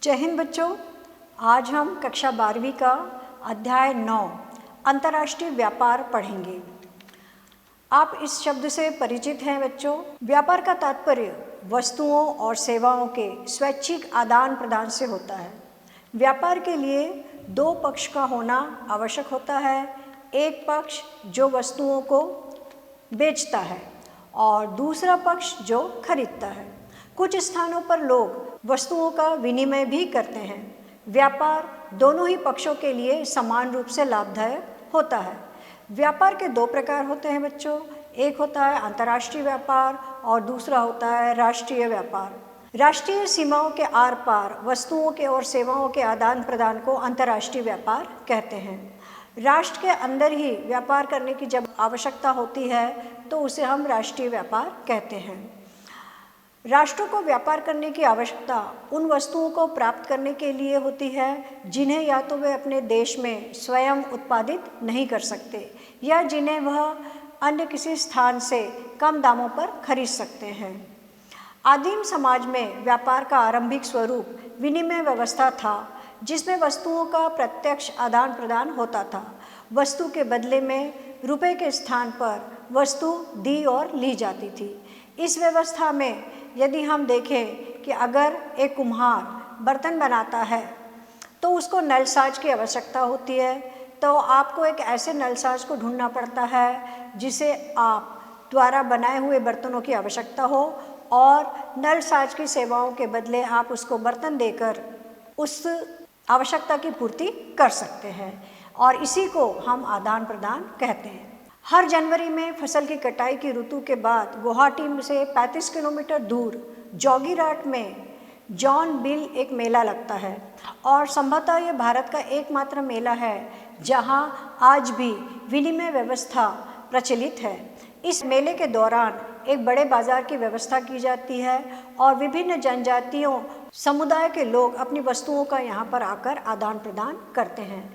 जय हिंद बच्चों। आज हम कक्षा 12वीं का अध्याय 9 अंतर्राष्ट्रीय व्यापार पढ़ेंगे। आप इस शब्द से परिचित हैं बच्चों। व्यापार का तात्पर्य वस्तुओं और सेवाओं के स्वैच्छिक आदान प्रदान से होता है। व्यापार के लिए दो पक्ष का होना आवश्यक होता है। एक पक्ष जो वस्तुओं को बेचता है और दूसरा पक्ष जो खरीदता है। कुछ स्थानों पर लोग वस्तुओं का विनिमय भी करते हैं। व्यापार दोनों ही पक्षों के लिए समान रूप से लाभदायक होता है। व्यापार के दो प्रकार होते हैं बच्चों। एक होता है अंतर्राष्ट्रीय व्यापार और दूसरा होता है राष्ट्रीय व्यापार। राष्ट्रीय सीमाओं के आर पार वस्तुओं के और सेवाओं के आदान प्रदान को अंतर्राष्ट्रीय व्यापार कहते हैं। राष्ट्र के अंदर ही व्यापार करने की जब आवश्यकता होती है तो उसे हम राष्ट्रीय व्यापार कहते हैं। राष्ट्रों को व्यापार करने की आवश्यकता उन वस्तुओं को प्राप्त करने के लिए होती है जिन्हें या तो वे अपने देश में स्वयं उत्पादित नहीं कर सकते या जिन्हें वह अन्य किसी स्थान से कम दामों पर खरीद सकते हैं। आदिम समाज में व्यापार का आरंभिक स्वरूप विनिमय व्यवस्था था, जिसमें वस्तुओं का प्रत्यक्ष आदान प्रदान होता था। वस्तु के बदले में रुपए के स्थान पर वस्तु दी और ली जाती थी। इस व्यवस्था में यदि हम देखें कि अगर एक कुम्हार बर्तन बनाता है तो उसको नलसाज की आवश्यकता होती है, तो आपको एक ऐसे नलसाज को ढूंढना पड़ता है जिसे आप द्वारा बनाए हुए बर्तनों की आवश्यकता हो और नलसाज की सेवाओं के बदले आप उसको बर्तन देकर उस आवश्यकता की पूर्ति कर सकते हैं और इसी को हम आदान प्रदान कहते हैं। हर जनवरी में फसल की कटाई की ऋतु के बाद गुवाहाटी से 35 किलोमीटर दूर जोगीराट में जॉन बिल एक मेला लगता है और संभवतः यह भारत का एकमात्र मेला है जहां आज भी विनिमय व्यवस्था प्रचलित है। इस मेले के दौरान एक बड़े बाजार की व्यवस्था की जाती है और विभिन्न जनजातियों समुदाय के लोग अपनी वस्तुओं का यहाँ पर आकर आदान प्रदान करते हैं।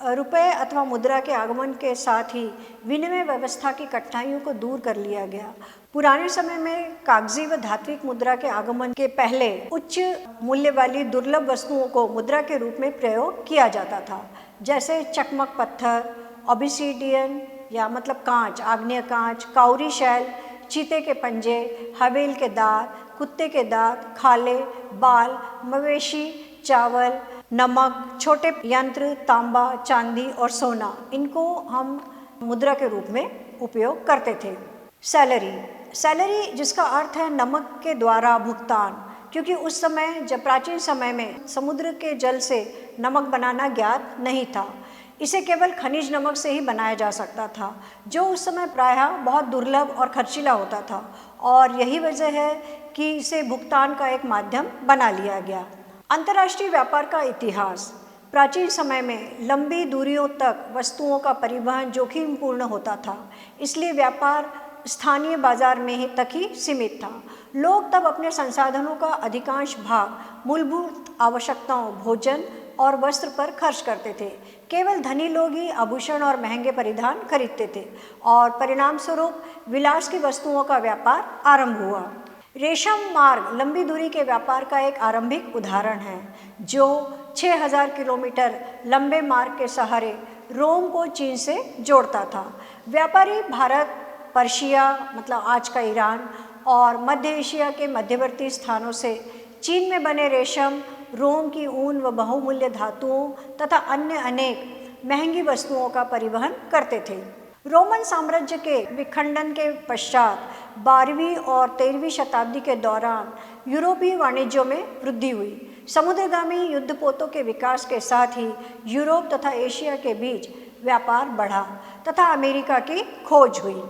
रुपए अथवा मुद्रा के आगमन के साथ ही विनिमय व्यवस्था की कठिनाइयों को दूर कर लिया गया। पुराने समय में कागजी व धात्विक मुद्रा के आगमन के पहले उच्च मूल्य वाली दुर्लभ वस्तुओं को मुद्रा के रूप में प्रयोग किया जाता था, जैसे चकमक पत्थर, ऑब्सिडियन या मतलब कांच, आग्नेय कांच, काउरी शैल, चीते के पंजे, हवेल के दांत, कुत्ते के दांत, खाले, बाल, मवेशी, चावल, नमक, छोटे यंत्र, तांबा, चांदी और सोना, इनको हम मुद्रा के रूप में उपयोग करते थे। सैलरी जिसका अर्थ है नमक के द्वारा भुगतान, क्योंकि उस समय जब प्राचीन समय में समुद्र के जल से नमक बनाना ज्ञात नहीं था, इसे केवल खनिज नमक से ही बनाया जा सकता था, जो उस समय प्रायः बहुत दुर्लभ और खर्चीला होता था और यही वजह है कि इसे भुगतान का एक माध्यम बना लिया गया। अंतर्राष्ट्रीय व्यापार का इतिहास। प्राचीन समय में लंबी दूरियों तक वस्तुओं का परिवहन जोखिमपूर्ण होता था, इसलिए व्यापार स्थानीय बाजार में ही तक ही सीमित था। लोग तब अपने संसाधनों का अधिकांश भाग मूलभूत आवश्यकताओं, भोजन और वस्त्र पर खर्च करते थे। केवल धनी लोग ही आभूषण और महंगे परिधान खरीदते थे और परिणाम स्वरूप विलास की वस्तुओं का व्यापार आरंभ हुआ। रेशम मार्ग लंबी दूरी के व्यापार का एक आरंभिक उदाहरण है, जो 6000 किलोमीटर लंबे मार्ग के सहारे रोम को चीन से जोड़ता था। व्यापारी भारत, पर्शिया मतलब आज का ईरान और मध्य एशिया के मध्यवर्ती स्थानों से चीन में बने रेशम, रोम की ऊन व बहुमूल्य धातुओं तथा अन्य अनेक महंगी वस्तुओं का परिवहन करते थे। रोमन साम्राज्य के विखंडन के पश्चात 12वीं और 13वीं शताब्दी के दौरान यूरोपीय वाणिज्यों में वृद्धि हुई। समुद्रगामी युद्धपोतों के विकास के साथ ही यूरोप तथा एशिया के बीच व्यापार बढ़ा तथा अमेरिका की खोज हुई।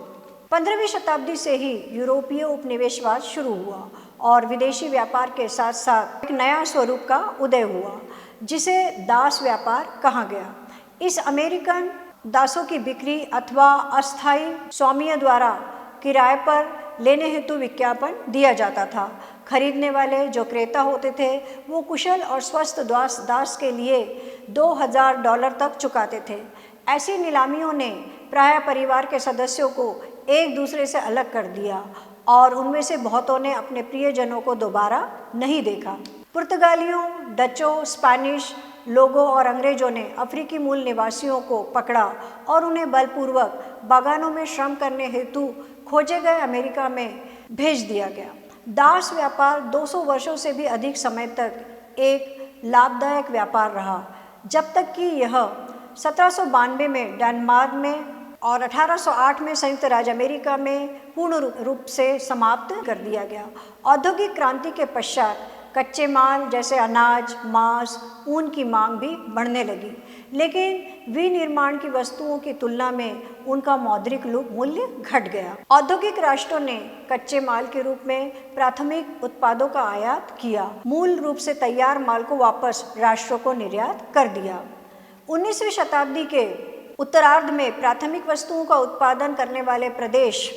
15वीं शताब्दी से ही यूरोपीय उपनिवेशवाद शुरू हुआ और विदेशी व्यापार के साथ साथ एक नया स्वरूप का उदय हुआ, जिसे दास व्यापार कहा गया। इस अमेरिकन दासों की बिक्री अथवा अस्थायी स्वामियों द्वारा किराए पर लेने हेतु विज्ञापन दिया जाता था। खरीदने वाले जो क्रेता होते थे वो कुशल और स्वस्थ दास के लिए $2000 तक चुकाते थे। ऐसी नीलामियों ने प्रायः परिवार के सदस्यों को एक दूसरे से अलग कर दिया और उनमें से बहुतों ने अपने प्रियजनों को दोबारा नहीं देखा। पुर्तगालियों, डचों, स्पेनिश लोगों और अंग्रेजों ने अफ्रीकी मूल निवासियों को पकड़ा और उन्हें बलपूर्वक बागानों में श्रम करने हेतु खोजे गए अमेरिका में भेज दिया गया। दास व्यापार 200 वर्षों से भी अधिक समय तक एक लाभदायक व्यापार रहा, जब तक कि यह 1792 में डेनमार्क में और 1808 में संयुक्त राज्य अमेरिका में पूर्ण रूप से समाप्त कर दिया गया। औद्योगिक क्रांति के पश्चात कच्चे माल जैसे अनाज, मांस, ऊन की मांग भी बढ़ने लगी, लेकिन विनिर्माण की वस्तुओं की तुलना में उनका मौद्रिक मूल्य घट गया। औद्योगिक राष्ट्रों ने कच्चे माल के रूप में प्राथमिक उत्पादों का आयात किया, मूल रूप से तैयार माल को वापस राष्ट्रों को निर्यात कर दिया। 19वीं शताब्दी के उत्तरार्ध में प्राथमिक वस्तुओं का उत्पादन करने वाले प्रदेश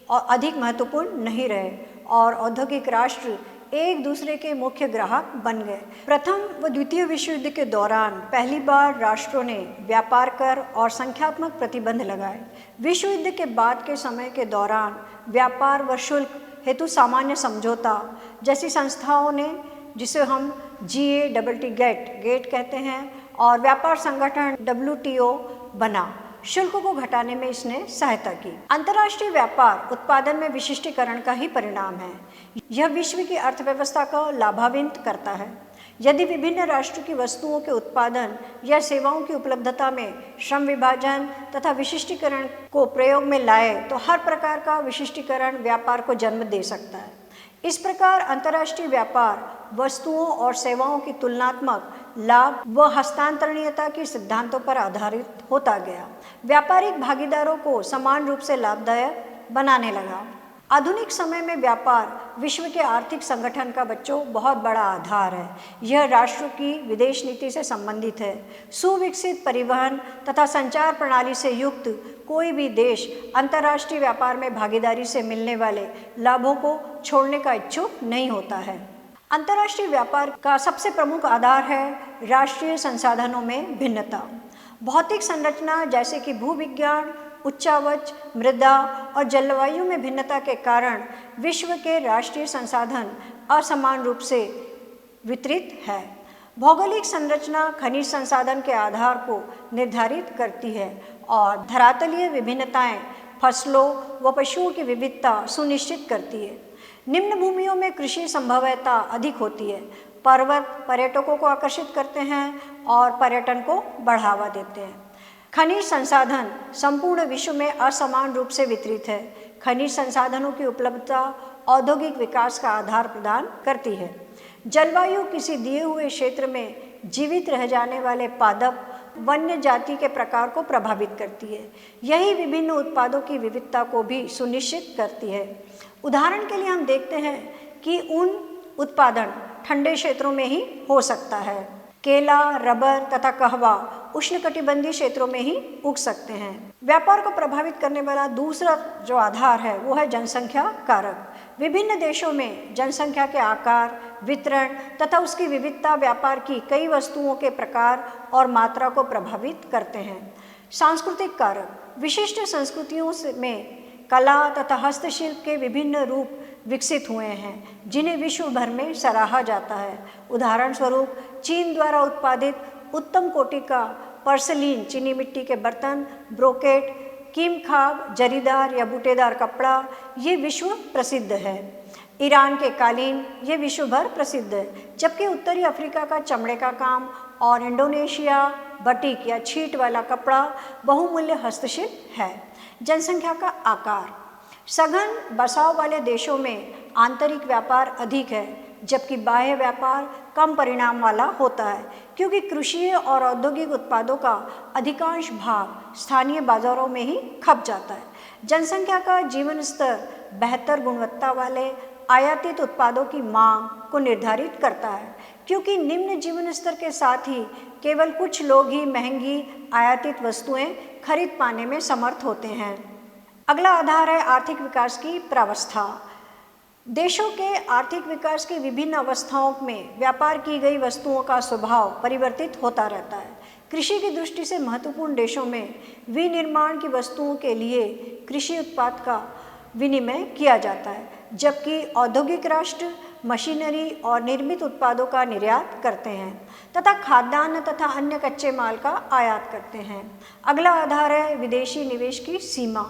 और अधिक महत्वपूर्ण नहीं रहे और औद्योगिक राष्ट्र एक दूसरे के मुख्य ग्राहक बन गए। प्रथम व द्वितीय विश्व युद्ध के दौरान पहली बार राष्ट्रों ने व्यापार कर और संख्यात्मक प्रतिबंध लगाए। विश्व युद्ध के बाद के समय के दौरान व्यापार व शुल्क हेतु सामान्य समझौता जैसी संस्थाओं ने, जिसे हम GATT गेट कहते हैं, और व्यापार संगठन WTO बना। शुल्क को घटाने में इसने सहायता की। अंतर्राष्ट्रीय व्यापार उत्पादन में विशिष्टीकरण का ही परिणाम है। यह विश्व की अर्थव्यवस्था को लाभान्वित करता है। यदि विभिन्न राष्ट्रों की वस्तुओं के उत्पादन या सेवाओं की उपलब्धता में श्रम विभाजन तथा विशिष्टीकरण को प्रयोग में लाए तो हर प्रकार का विशिष्टीकरण व्यापार को जन्म दे सकता है। इस प्रकार अंतर्राष्ट्रीय व्यापार वस्तुओं और सेवाओं की तुलनात्मक लाभ व हस्तांतरणीयता के सिद्धांतों पर आधारित होता गया। व्यापारिक भागीदारों को समान रूप से लाभदायक बनाने लगा। आधुनिक समय में व्यापार विश्व के आर्थिक संगठन का बच्चों बहुत बड़ा आधार है। यह राष्ट्रों की विदेश नीति से संबंधित है। सुविकसित परिवहन तथा संचार प्रणाली से युक्त कोई भी देश अंतर्राष्ट्रीय व्यापार में भागीदारी से मिलने वाले लाभों को छोड़ने का इच्छुक नहीं होता है। अंतर्राष्ट्रीय व्यापार का सबसे प्रमुख आधार है राष्ट्रीय संसाधनों में भिन्नता। भौतिक संरचना जैसे कि भूविज्ञान, उच्चावच, मृदा और जलवायु में भिन्नता के कारण विश्व के राष्ट्रीय संसाधन असमान रूप से वितरित है। भौगोलिक संरचना खनिज संसाधन के आधार को निर्धारित करती है और धरातलीय विभिन्नताएं फसलों व पशुओं की विविधता सुनिश्चित करती है। निम्न भूमियों में कृषि संभवतः अधिक होती है। पर्वत पर्यटकों को आकर्षित करते हैं और पर्यटन को बढ़ावा देते हैं। खनिज संसाधन संपूर्ण विश्व में असमान रूप से वितरित है। खनिज संसाधनों की उपलब्धता औद्योगिक विकास का आधार प्रदान करती है। जलवायु किसी दिए हुए क्षेत्र में जीवित रह जाने वाले पादप वन्य जाति के प्रकार को प्रभावित करती है। यही विभिन्न उत्पादों की विविधता को भी सुनिश्चित करती है। उदाहरण के लिए हम देखते हैं कि ऊन उत्पादन ठंडे क्षेत्रों में ही हो सकता है। केला, रबर तथा कहवा उष्णकटिबंधीय क्षेत्रों में ही उग सकते हैं। व्यापार को प्रभावित करने वाला दूसरा जो आधार है वो है जनसंख्या कारक। विभिन्न देशों में जनसंख्या के आकार, वितरण तथा उसकी विविधता व्यापार की कई वस्तुओं के प्रकार और मात्रा को प्रभावित करते हैं। सांस्कृतिक कारक विशिष्ट संस्कृतियों में कला तथा हस्तशिल्प के विभिन्न रूप विकसित हुए हैं जिन्हें विश्व भर में सराहा जाता है। उदाहरण स्वरूप चीन द्वारा उत्पादित उत्तम कोटि का पर्सलीन चीनी मिट्टी के बर्तन, ब्रोकेट, कीमखाब, जरीदार या बूटेदार कपड़ा ये विश्व प्रसिद्ध है। ईरान के कालीन ये विश्व भर प्रसिद्ध है, जबकि उत्तरी अफ्रीका का चमड़े का काम और इंडोनेशिया बटिक या छीट वाला कपड़ा बहुमूल्य हस्तशिल्प है। जनसंख्या का आकार सघन बसाव वाले देशों में आंतरिक व्यापार अधिक है, जबकि बाह्य व्यापार कम परिणाम वाला होता है, क्योंकि कृषि और औद्योगिक उत्पादों का अधिकांश भाग स्थानीय बाजारों में ही खप जाता है। जनसंख्या का जीवन स्तर बेहतर गुणवत्ता वाले आयातित उत्पादों की मांग को निर्धारित करता है, क्योंकि निम्न जीवन स्तर के साथ ही केवल कुछ लोग ही महंगी आयातित वस्तुएं खरीद पाने में समर्थ होते हैं। अगला आधार है आर्थिक विकास की प्रावस्था। देशों के आर्थिक विकास की विभिन्न अवस्थाओं में व्यापार की गई वस्तुओं का स्वभाव परिवर्तित होता रहता है। कृषि की दृष्टि से महत्वपूर्ण देशों में विनिर्माण की वस्तुओं के लिए कृषि उत्पाद का विनिमय किया जाता है, जबकि औद्योगिक राष्ट्र मशीनरी और निर्मित उत्पादों का निर्यात करते हैं तथा खाद्यान्न तथा अन्य कच्चे माल का आयात करते हैं। अगला आधार है विदेशी निवेश की सीमा।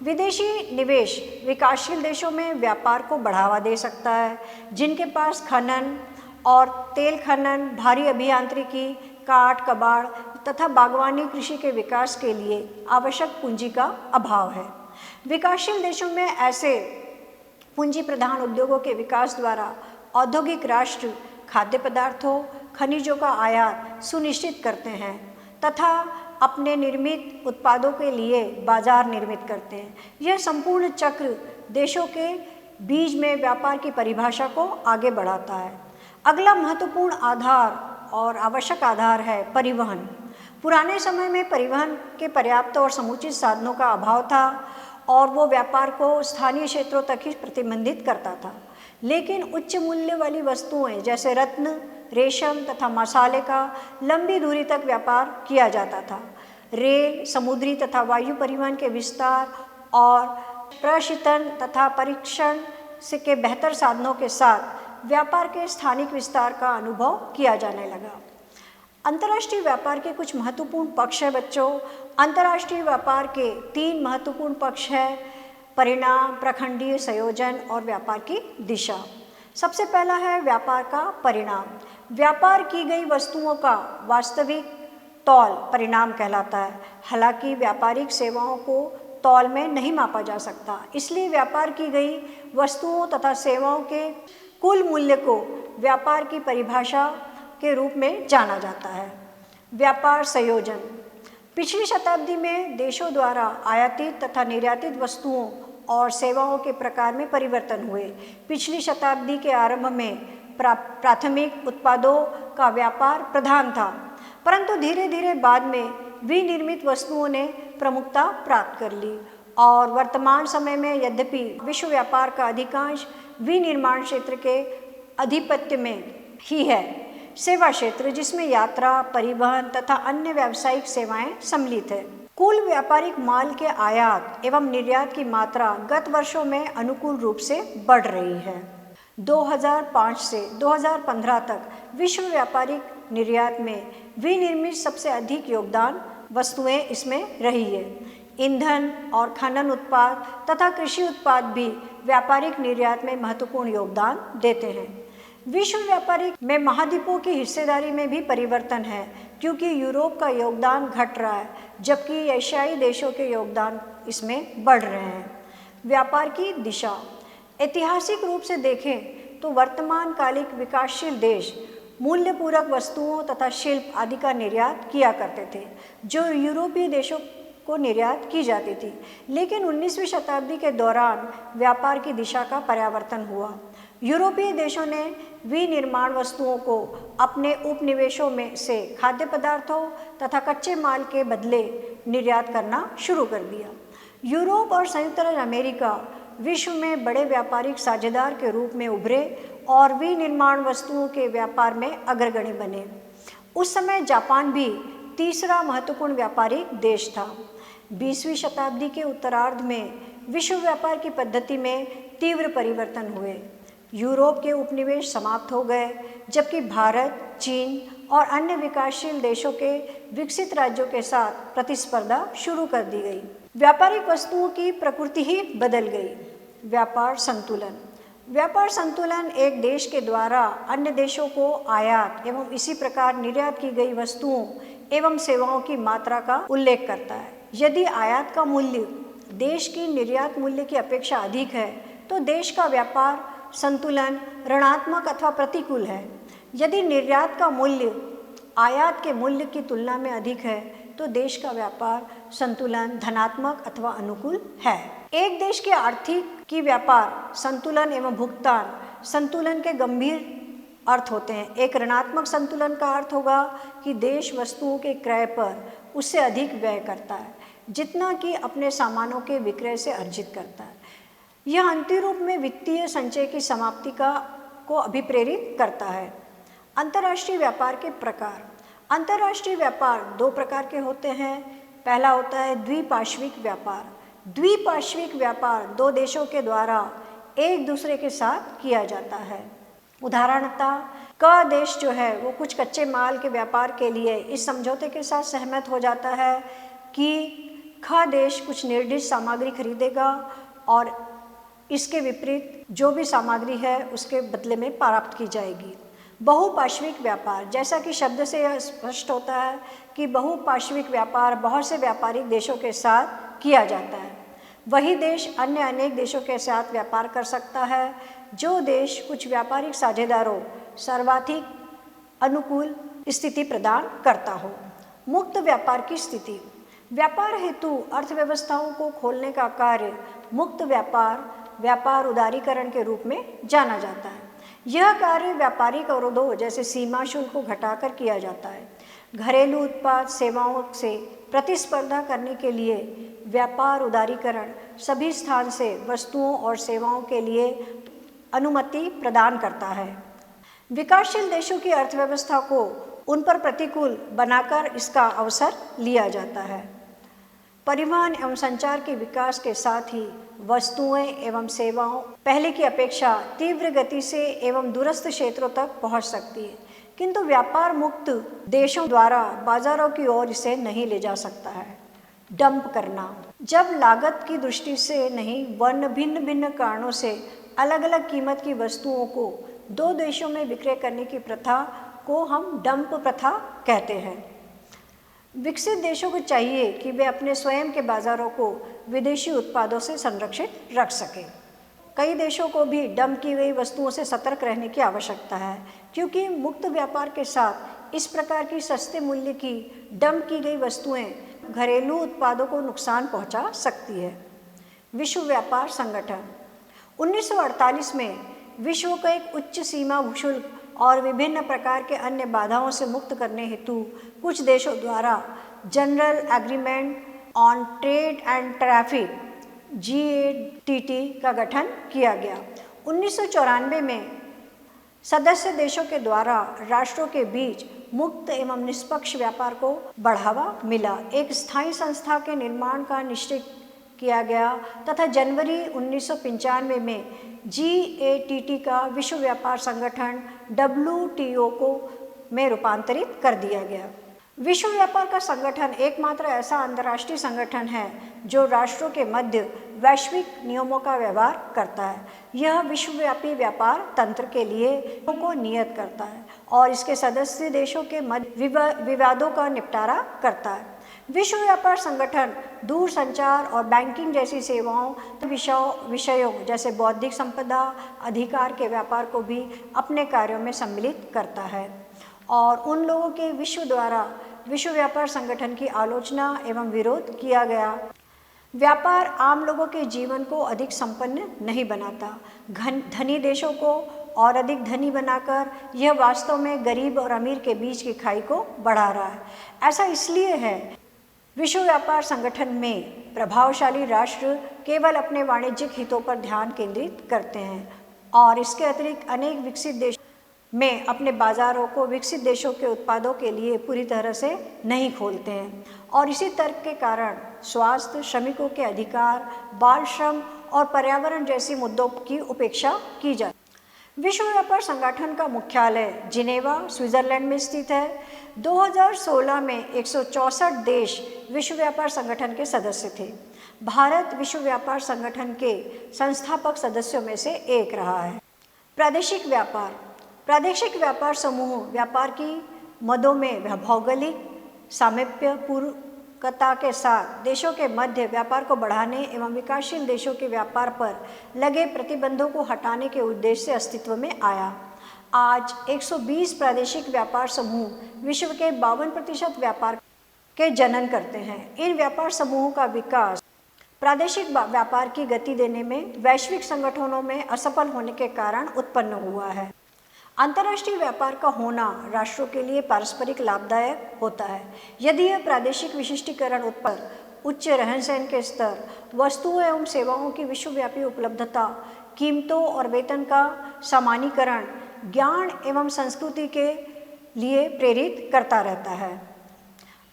विदेशी निवेश विकासशील देशों में व्यापार को बढ़ावा दे सकता है, जिनके पास खनन और तेल खनन, भारी अभियांत्रिकी, काठ, कबाड़ तथा बागवानी कृषि के विकास के लिए आवश्यक पूंजी का अभाव है। विकासशील देशों में ऐसे पूंजी प्रधान उद्योगों के विकास द्वारा औद्योगिक राष्ट्र खाद्य पदार्थों, खनिजों का आयात सुनिश्चित करते हैं तथा अपने निर्मित उत्पादों के लिए बाजार निर्मित करते हैं। यह संपूर्ण चक्र देशों के बीच में व्यापार की परिभाषा को आगे बढ़ाता है। अगला महत्वपूर्ण आधार और आवश्यक आधार है परिवहन। पुराने समय में परिवहन के पर्याप्त और समुचित साधनों का अभाव था और वो व्यापार को स्थानीय क्षेत्रों तक ही प्रतिबंधित करता था। लेकिन उच्च मूल्य वाली वस्तुएं जैसे रत्न, रेशम तथा मसाले का लंबी दूरी तक व्यापार किया जाता था। रेल, समुद्री तथा वायु परिवहन के विस्तार और प्रशीतन तथा परीक्षण से के बेहतर साधनों के साथ व्यापार के स्थानिक विस्तार का अनुभव किया जाने लगा। अंतर्राष्ट्रीय व्यापार के कुछ महत्वपूर्ण पक्ष हैं बच्चों। अंतर्राष्ट्रीय व्यापार के 3 महत्वपूर्ण पक्ष हैं: परिणाम, प्रखंडीय संयोजन और व्यापार की दिशा। सबसे पहला है व्यापार का परिणाम। व्यापार की गई वस्तुओं का वास्तविक तौल परिणाम कहलाता है। हालांकि व्यापारिक सेवाओं को तौल में नहीं मापा जा सकता, इसलिए व्यापार की गई वस्तुओं तथा सेवाओं के कुल मूल्य को व्यापार की परिभाषा के रूप में जाना जाता है। व्यापार संयोजन। पिछली शताब्दी में देशों द्वारा आयातित तथा निर्यातित वस्तुओं और सेवाओं के प्रकार में परिवर्तन हुए। पिछली शताब्दी के आरंभ में प्राथमिक उत्पादों का व्यापार प्रधान था, परंतु धीरे धीरे बाद में विनिर्मित वस्तुओं ने प्रमुखता प्राप्त कर ली और वर्तमान समय में यद्यपि विश्व व्यापार का अधिकांश विनिर्माण क्षेत्र के आधिपत्य में ही है, सेवा क्षेत्र जिसमें यात्रा, परिवहन तथा अन्य व्यावसायिक सेवाएं सम्मिलित है। कुल व्यापारिक माल के आयात एवं निर्यात की मात्रा गत वर्षों में अनुकूल रूप से बढ़ रही है। 2005 से 2015 तक विश्व व्यापारिक निर्यात में विनिर्मित सबसे अधिक योगदान वस्तुएं इसमें रही है। ईंधन और खनन उत्पाद तथा कृषि उत्पाद भी व्यापारिक निर्यात में महत्वपूर्ण योगदान देते हैं। विश्व व्यापारिक में महाद्वीपों की हिस्सेदारी में भी परिवर्तन है, क्योंकि यूरोप का योगदान घट रहा है जबकि एशियाई देशों के योगदान इसमें बढ़ रहे हैं। व्यापार की दिशा। ऐतिहासिक रूप से देखें तो वर्तमान कालिक विकासशील देश मूल्यपूरक वस्तुओं तथा शिल्प आदि का निर्यात किया करते थे, जो यूरोपीय देशों को निर्यात की जाती थी। लेकिन 19वीं शताब्दी के दौरान व्यापार की दिशा का परिवर्तन हुआ। यूरोपीय देशों ने विनिर्माण वस्तुओं को अपने उपनिवेशों में से खाद्य पदार्थों तथा कच्चे माल के बदले निर्यात करना शुरू कर दिया। यूरोप और संयुक्त राज्य अमेरिका विश्व में बड़े व्यापारिक साझेदार के रूप में उभरे और विनिर्माण वस्तुओं के व्यापार में अग्रगण्य बने। उस समय जापान भी तीसरा महत्वपूर्ण व्यापारिक देश था। 20वीं शताब्दी के उत्तरार्ध में विश्व व्यापार की पद्धति में तीव्र परिवर्तन हुए। यूरोप के उपनिवेश समाप्त हो गए, जबकि भारत, चीन और अन्य विकासशील देशों के विकसित राज्यों के साथ प्रतिस्पर्धा शुरू कर दी गई। व्यापारिक वस्तुओं की प्रकृति ही बदल गई। व्यापार संतुलन। व्यापार संतुलन एक देश के द्वारा अन्य देशों को आयात एवं इसी प्रकार निर्यात की गई वस्तुओं एवं सेवाओं की मात्रा का उल्लेख करता है। यदि आयात का मूल्य देश की निर्यात मूल्य की अपेक्षा अधिक है तो देश का व्यापार संतुलन ऋणात्मक अथवा प्रतिकूल है। यदि निर्यात का मूल्य आयात के मूल्य की तुलना में अधिक है तो देश का व्यापार संतुलन धनात्मक अथवा अनुकूल है। एक देश के आर्थिक की व्यापार संतुलन एवं भुगतान संतुलन के गंभीर अर्थ होते हैं। एक ऋणात्मक संतुलन का अर्थ होगा कि देश वस्तुओं के क्रय पर उससे अधिक व्यय करता है जितना कि अपने सामानों के विक्रय से अर्जित करता है। यह अंतिम रूप में वित्तीय संचय की समाप्ति को अभिप्रेरित करता है। अंतर्राष्ट्रीय व्यापार के प्रकार। अंतर्राष्ट्रीय व्यापार 2 प्रकार के होते हैं। पहला होता है द्विपार्श्विक व्यापार। द्विपार्श्विक व्यापार 2 देशों के द्वारा एक दूसरे के साथ किया जाता है। उदाहरणतः क देश जो है वो कुछ कच्चे माल के व्यापार के लिए इस समझौते के साथ सहमत हो जाता है कि ख देश कुछ निर्दिष्ट सामग्री खरीदेगा और इसके विपरीत जो भी सामग्री है उसके बदले में प्राप्त की जाएगी। बहुपार्श्विक व्यापार, जैसा कि शब्द से यह स्पष्ट होता है कि बहुपार्श्विक व्यापार बहुत से व्यापारिक देशों के साथ किया जाता है। वही देश अन्य अनेक देशों के साथ व्यापार कर सकता है। जो देश कुछ व्यापारिक साझेदारों सर्वाधिक अनुकूल स्थिति प्रदान करता हो। मुक्त व्यापार की स्थिति, व्यापार हेतु अर्थव्यवस्थाओं को खोलने का कार्य मुक्त व्यापार उदारीकरण के रूप में जाना जाता है। यह कार्य व्यापारिक अवरोधों जैसे सीमा शुल्क को घटाकर किया जाता है। घरेलू उत्पाद सेवाओं से प्रतिस्पर्धा करने के लिए व्यापार उदारीकरण सभी स्थान से वस्तुओं और सेवाओं के लिए अनुमति प्रदान करता है। विकासशील देशों की अर्थव्यवस्था को उन पर प्रतिकूल बनाकर इसका अवसर लिया जाता है। परिवहन एवं संचार के विकास के साथ ही वस्तुएं एवं सेवाओं पहले की अपेक्षा तीव्र गति से एवं दूरस्थ क्षेत्रों तक पहुंच सकती है, किंतु व्यापार मुक्त देशों द्वारा बाजारों की ओर इसे नहीं ले जा सकता है। डंप करना, जब लागत की दृष्टि से नहीं वरन भिन्न भिन्न कारणों से अलग अलग कीमत की वस्तुओं को दो देशों में विक्रय करने की प्रथा को हम डंप प्रथा कहते हैं। विकसित देशों को चाहिए कि वे अपने स्वयं के बाजारों को विदेशी उत्पादों से संरक्षित रख सकें। कई देशों को भी डंप की गई वस्तुओं से सतर्क रहने की आवश्यकता है, क्योंकि मुक्त व्यापार के साथ इस प्रकार की सस्ते मूल्य की डंप की गई वस्तुएं घरेलू उत्पादों को नुकसान पहुंचा सकती है। विश्व व्यापार संगठन 1948 में विश्व को एक उच्च सीमा शुल्क और विभिन्न प्रकार के अन्य बाधाओं से मुक्त करने हेतु कुछ देशों द्वारा general agreement on trade and traffic GATT का गठन किया गया। 1994 में सदस्य देशों के द्वारा राष्ट्रों के बीच मुक्त एवं निष्पक्ष व्यापार को बढ़ावा मिला। एक स्थायी संस्था के निर्माण का निश्चय किया गया तथा जनवरी 1995 में GATT का विश्व व्यापार संगठन WTO में रूपांतरित कर दिया गया। विश्व व्यापार का संगठन एकमात्र ऐसा अंतर्राष्ट्रीय संगठन है जो राष्ट्रों के मध्य वैश्विक नियमों का व्यवहार करता है। यह विश्वव्यापी व्यापार तंत्र के लिए को नियत करता है और इसके सदस्य देशों के मध्य विवादों का निपटारा करता है। विश्व व्यापार संगठन दूर संचार और बैंकिंग जैसी सेवाओं विषयों जैसे बौद्धिक संपदा अधिकार के व्यापार को भी अपने कार्यों में सम्मिलित करता है और उन लोगों के विश्व द्वारा विश्व व्यापार संगठन की आलोचना एवं विरोध किया गया। व्यापार आम लोगों के जीवन को अधिक संपन्न नहीं बनाता, धनी देशों को और अधिक धनी बनाकर यह वास्तव में गरीब और अमीर के बीच की खाई को बढ़ा रहा है। ऐसा इसलिए है विश्व व्यापार संगठन में प्रभावशाली राष्ट्र केवल अपने वाणिज्यिक हितों पर ध्यान केंद्रित करते हैं और इसके अतिरिक्त अनेक विकसित देश में अपने बाजारों को विकसित देशों के उत्पादों के लिए पूरी तरह से नहीं खोलते हैं और इसी तर्क के कारण स्वास्थ्य, श्रमिकों के अधिकार, बाल श्रम और पर्यावरण जैसी मुद्दों की उपेक्षा की जाती है। विश्व व्यापार संगठन का मुख्यालय जिनेवा, स्विट्जरलैंड में स्थित है। 2016 में 164 देश विश्व व्यापार संगठन के सदस्य थे। भारत विश्व व्यापार संगठन के संस्थापक सदस्यों में से एक रहा है। प्रादेशिक व्यापार समूह व्यापार की मदों में भौगोलिक सामीप्य पूर्वकता के साथ देशों के मध्य व्यापार को बढ़ाने एवं विकासशील देशों के व्यापार पर लगे प्रतिबंधों को हटाने के उद्देश्य से अस्तित्व में आया। आज 120 प्रादेशिक व्यापार समूह विश्व के 52% व्यापार के जनन करते हैं। इन व्यापार समूहों का विकास प्रादेशिक व्यापार की गति देने में वैश्विक संगठनों में असफल होने के कारण उत्पन्न हुआ है। अंतर्राष्ट्रीय व्यापार का होना राष्ट्रों के लिए पारस्परिक लाभदायक होता है यदि यह प्रादेशिक विशिष्टीकरण उत्पन्न उच्च रहन सहन के स्तर, वस्तुओं एवं सेवाओं की विश्वव्यापी उपलब्धता, कीमतों और वेतन का सामान्यीकरण, ज्ञान एवं संस्कृति के लिए प्रेरित करता रहता है।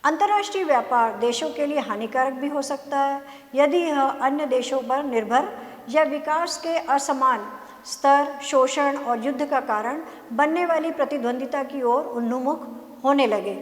अंतर्राष्ट्रीय व्यापार देशों के लिए हानिकारक भी हो सकता है यदि यह अन्य देशों पर निर्भर या विकास के असमान स्तर, शोषण और युद्ध का कारण बनने वाली प्रतिद्वंदिता की ओर उन्मुख होने लगे।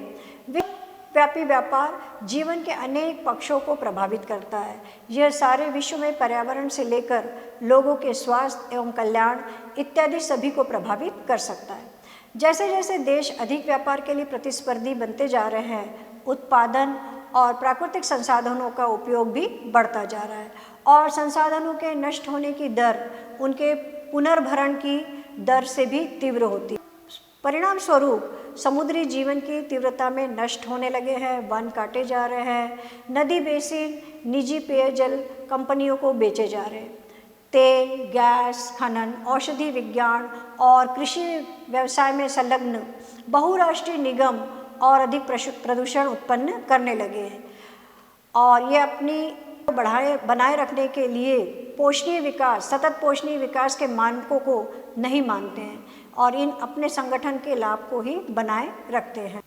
व्यापी व्यापार जीवन के अनेक पक्षों को प्रभावित करता है। यह सारे विश्व में पर्यावरण से लेकर लोगों के स्वास्थ्य एवं कल्याण इत्यादि सभी को प्रभावित कर सकता है। जैसे जैसे देश अधिक व्यापार के लिए प्रतिस्पर्धी बनते जा रहे हैं, उत्पादन और प्राकृतिक संसाधनों का उपयोग भी बढ़ता जा रहा है और संसाधनों के नष्ट होने की दर उनके पुनर्भरण की दर से भी तीव्र होती है। परिणाम स्वरूप समुद्री जीवन की तीव्रता में नष्ट होने लगे हैं, वन काटे जा रहे हैं, नदी बेसिन निजी पेयजल कंपनियों को बेचे जा रहे हैं, तेल, गैस, खनन, औषधि विज्ञान और कृषि व्यवसाय में संलग्न बहुराष्ट्रीय निगम और अधिक प्रदूषण उत्पन्न करने लगे हैं और ये अपनी बनाए रखने के लिए पोषणीय विकास, सतत पोषणीय विकास के मानकों को नहीं मानते हैं और इन अपने संगठन के लाभ को ही बनाए रखते हैं।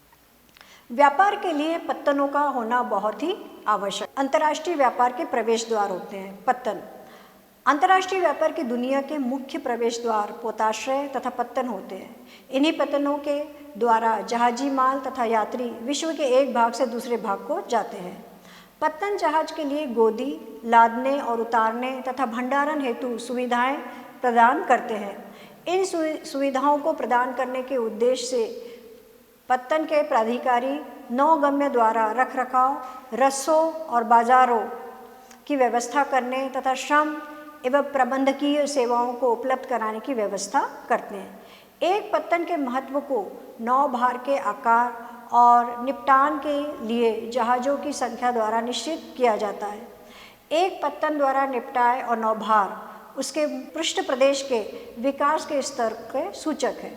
व्यापार के लिए पत्तनों का होना बहुत ही आवश्यक। अंतर्राष्ट्रीय व्यापार के प्रवेश द्वार होते हैं पत्तन। अंतर्राष्ट्रीय व्यापार की दुनिया के मुख्य प्रवेश द्वार पोताश्रय तथा पत्तन होते हैं। इन्हीं पत्तनों के द्वारा जहाजी माल तथा यात्री विश्व के एक भाग से दूसरे भाग को जाते हैं। पत्तन जहाज के लिए गोदी, लादने और उतारने तथा भंडारण हेतु सुविधाएं प्रदान करते हैं। इन सुविधाओं को प्रदान करने के उद्देश्य से पत्तन के प्राधिकारी नौगम्य द्वारा रखरखाव, रस्सों और बाजारों की व्यवस्था करने तथा श्रम एवं प्रबंधकीय सेवाओं को उपलब्ध कराने की व्यवस्था करते हैं। एक पत्तन के महत्व को नौभार के आकार और निपटान के लिए जहाज़ों की संख्या द्वारा निश्चित किया जाता है। एक पत्तन द्वारा निपटाए और नौभार उसके पृष्ठ प्रदेश के विकास के स्तर के सूचक है।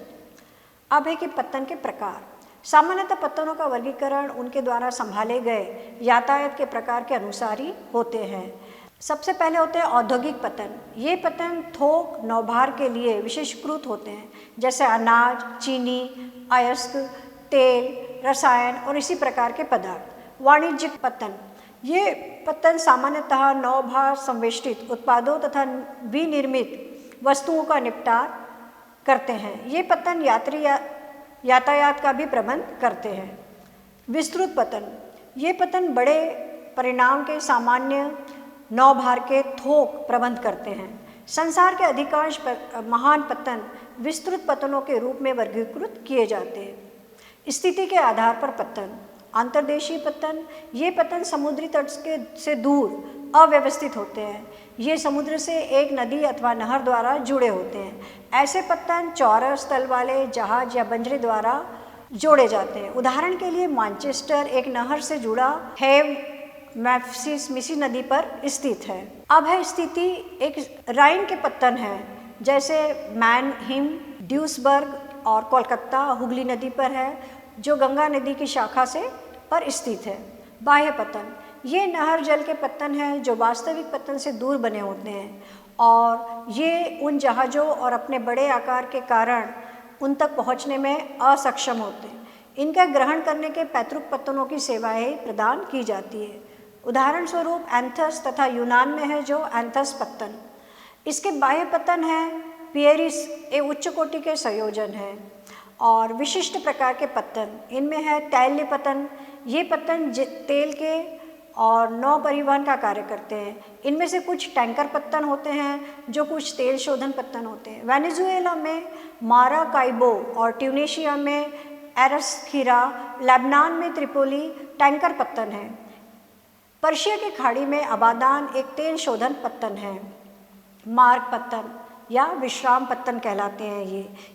अब है कि पत्तन के प्रकार। सामान्यतः पत्तनों का वर्गीकरण उनके द्वारा संभाले गए यातायात के प्रकार के अनुसार ही होते हैं। सबसे पहले होते हैं औद्योगिक पत्तन। ये पत्तन थोक नौभार के लिए विशेषीकृत होते हैं, जैसे अनाज, चीनी, अयस्क, तेल, रसायन और इसी प्रकार के पदार्थ। वाणिज्यिक पत्तन। ये पत्तन सामान्यतः नौभार संवेष्टित उत्पादों तथा विनिर्मित वस्तुओं का निपटान करते हैं। ये पत्तन यातायात का भी प्रबंध करते हैं। विस्तृत पत्तन। ये पत्तन बड़े परिणाम के सामान्य नौभार के थोक प्रबंध करते हैं। संसार के अधिकांश महान पत्तन विस्तृत पत्तनों के रूप में वर्गीकृत किए जाते हैं। स्थिति के आधार पर पत्तन। अंतर्देशीय पत्तन। ये पत्तन समुद्री तट से दूर अव्यवस्थित होते हैं। ये समुद्र से एक नदी अथवा नहर द्वारा जुड़े होते हैं। ऐसे पत्तन चौरस तल वाले जहाज या बंजरे द्वारा जोड़े जाते हैं। उदाहरण के लिए मैनचेस्टर एक नहर से जुड़ा है, मिसी नदी पर स्थित है। अब है स्थिति एक राइन के पत्तन है, जैसे मैनहिम, ड्यूसबर्ग और कोलकाता हुगली नदी पर है, जो गंगा नदी की शाखा से पर स्थित है। बाह्य पत्तन। ये नहर जल के पत्तन हैं जो वास्तविक पत्तन से दूर बने होते हैं और ये उन जहाज़ों और अपने बड़े आकार के कारण उन तक पहुंचने में असक्षम होते हैं। इनका ग्रहण करने के पैतृक पत्तनों की सेवाएं प्रदान की जाती है। उदाहरण स्वरूप एंथस तथा यूनान में है जो एंथस पत्तन। इसके बाह्य पत्तन है पियरिस, ये उच्च कोटि के संयोजन है। और विशिष्ट प्रकार के पत्तन इनमें है तैल्य पत्तन। ये पत्तन तेल के और नौ परिवहन का कार्य करते हैं। इनमें से कुछ टैंकर पत्तन होते हैं जो कुछ तेल शोधन पत्तन होते हैं। वेनेजुएला में माराकाइबो और ट्यूनीशिया में एरसखीरा, लेबनान में त्रिपोली टैंकर पत्तन है। पर्शिया की खाड़ी में अबादान एक तेल शोधन पत्तन है। मार्ग पत्तन या विश्राम पत्तन कहलाते हैं।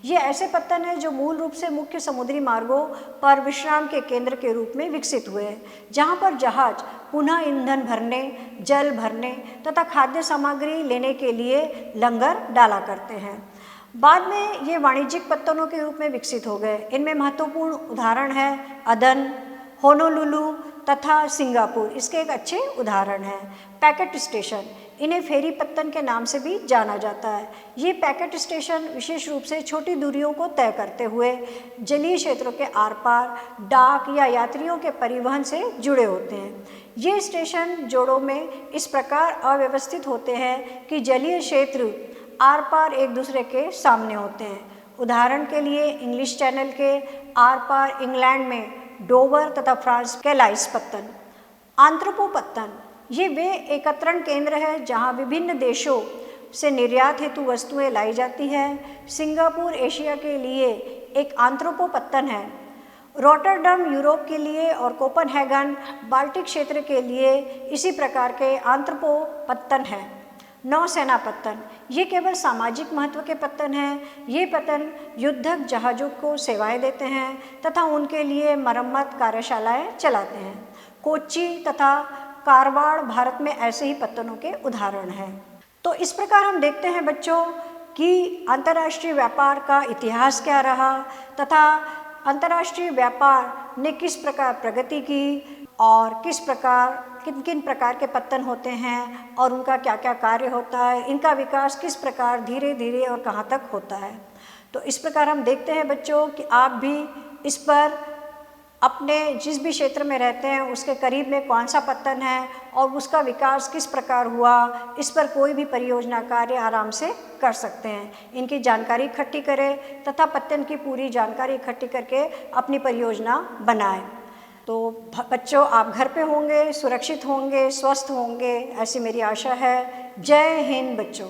ये ऐसे पत्तन हैं जो मूल रूप से मुख्य समुद्री मार्गों पर विश्राम के केंद्र के रूप में विकसित हुए हैं, जहाँ पर जहाज पुनः ईंधन भरने, जल भरने तथा खाद्य सामग्री लेने के लिए लंगर डाला करते हैं। बाद में ये वाणिज्यिक पत्तनों के रूप में विकसित हो गए। इनमें महत्वपूर्ण उदाहरण है अदन, होनोलुलु तथा सिंगापुर इसके एक अच्छे उदाहरण हैं। पैकेट स्टेशन, इन्हें फेरी पत्तन के नाम से भी जाना जाता है। ये पैकेट स्टेशन विशेष रूप से छोटी दूरियों को तय करते हुए जलीय क्षेत्रों के आर पार डाक या यात्रियों के परिवहन से जुड़े होते हैं। ये स्टेशन जोड़ों में इस प्रकार अव्यवस्थित होते हैं कि जलीय क्षेत्र आर पार एक दूसरे के सामने होते हैं। उदाहरण के लिए इंग्लिश चैनल के आर पार इंग्लैंड में डोवर तथा फ्रांस के लाइस पत्तन। आंत्रपोपत्तन ये वे एकत्रण केंद्र है जहाँ विभिन्न देशों से निर्यात हेतु वस्तुएं लाई जाती है। सिंगापुर एशिया के लिए एक आंत्रपोपत्तन है। रॉटरडम यूरोप के लिए और कोपनहेगन बाल्टिक क्षेत्र के लिए इसी प्रकार के आंत्रपोपत्तन है। नौसेना पत्तन ये केवल सामाजिक महत्व के पत्तन हैं। ये पत्तन युद्धक जहाज़ों को सेवाएं देते हैं तथा उनके लिए मरम्मत कार्यशालाएं चलाते हैं। कोच्चि तथा कारवाड़ भारत में ऐसे ही पत्तनों के उदाहरण हैं। तो इस प्रकार हम देखते हैं बच्चों कि अंतर्राष्ट्रीय व्यापार का इतिहास क्या रहा तथा अंतर्राष्ट्रीय व्यापार ने किस प्रकार प्रगति की और किस प्रकार किन किन प्रकार के पत्तन होते हैं और उनका क्या क्या कार्य होता है, इनका विकास किस प्रकार धीरे धीरे और कहाँ तक होता है। तो इस प्रकार हम देखते हैं बच्चों कि आप भी इस पर अपने जिस भी क्षेत्र में रहते हैं उसके करीब में कौन सा पत्तन है और उसका विकास किस प्रकार हुआ, इस पर कोई भी परियोजना कार्य आराम से कर सकते हैं। इनकी जानकारी इकट्ठी करें तथा पत्तन की पूरी जानकारी इकट्ठी करके अपनी परियोजना बनाएं। तो बच्चों आप घर पे होंगे, सुरक्षित होंगे, स्वस्थ होंगे, ऐसी मेरी आशा है। जय हिंद बच्चों।